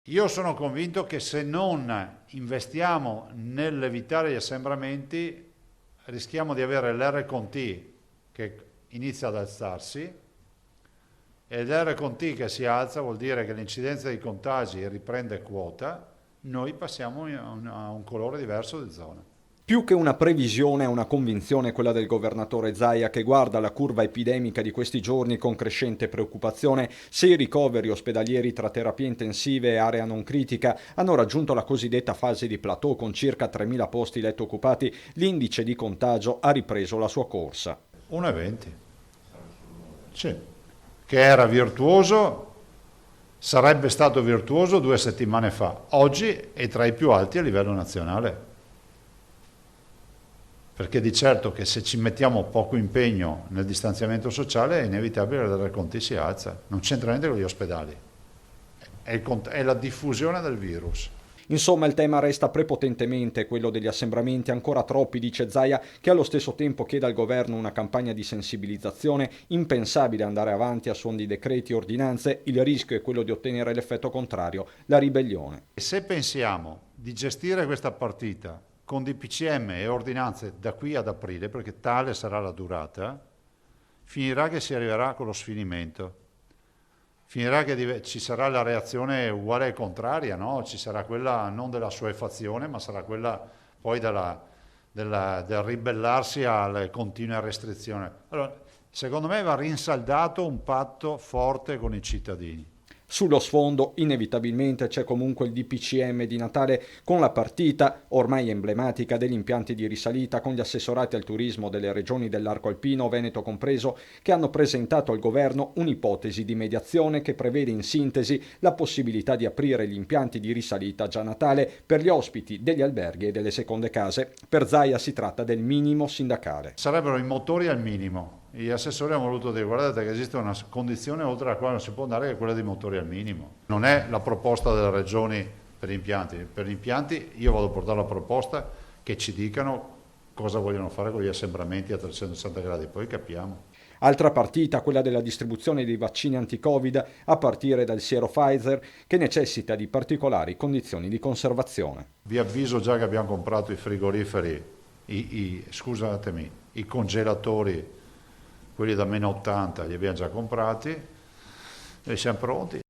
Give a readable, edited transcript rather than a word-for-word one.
Io sono convinto che se non investiamo nell'evitare gli assembramenti rischiamo di avere l'R con T che inizia ad alzarsi e l'R con T che si alza vuol dire che l'incidenza di contagi riprende quota, noi passiamo a un colore diverso di zona. Più che una previsione è una convinzione quella del governatore Zaia che guarda la curva epidemica di questi giorni con crescente preoccupazione se i ricoveri ospedalieri tra terapie intensive e area non critica hanno raggiunto la cosiddetta fase di plateau con circa 3.000 posti letto occupati, l'indice di contagio ha ripreso la sua corsa. 1,20. Sì. Che era virtuoso, sarebbe stato virtuoso 2 settimane fa. Oggi è tra i più alti a livello nazionale. Perché di certo che se ci mettiamo poco impegno nel distanziamento sociale è inevitabile che il racconti si alza. Non c'entra niente con gli ospedali. È la diffusione del virus. Insomma, il tema resta prepotentemente quello degli assembramenti, ancora troppi, dice Zaia, che allo stesso tempo chiede al governo una campagna di sensibilizzazione. Impensabile andare avanti a suon di decreti e ordinanze, il rischio è quello di ottenere l'effetto contrario, la ribellione. E se pensiamo di gestire questa partita con DPCM e ordinanze da qui ad aprile, perché tale sarà la durata, finirà che si arriverà con lo sfinimento. Finirà che ci sarà la reazione uguale e contraria, no? Ci sarà quella non della suefazione, ma sarà quella poi del ribellarsi alle continue restrizioni. Allora, secondo me va rinsaldato un patto forte con i cittadini. Sullo sfondo, inevitabilmente, c'è comunque il DPCM di Natale con la partita, ormai emblematica, degli impianti di risalita con gli assessorati al turismo delle regioni dell'arco alpino, Veneto compreso, che hanno presentato al governo un'ipotesi di mediazione che prevede in sintesi la possibilità di aprire gli impianti di risalita già a Natale per gli ospiti degli alberghi e delle seconde case. Per Zaia si tratta del minimo sindacale. Sarebbero i motori al minimo. Gli assessori hanno voluto dire guardate che esiste una condizione oltre la quale non si può andare che è quella dei motori al minimo. Non è la proposta delle regioni per gli impianti. Per gli impianti io vado a portare la proposta che ci dicano cosa vogliono fare con gli assembramenti a 360 gradi, poi capiamo. Altra partita, quella della distribuzione dei vaccini anti-Covid a partire dal siero Pfizer, che necessita di particolari condizioni di conservazione. Vi avviso già che abbiamo comprato i frigoriferi, scusatemi, i congelatori, quelli da -80 li abbiamo già comprati e siamo pronti.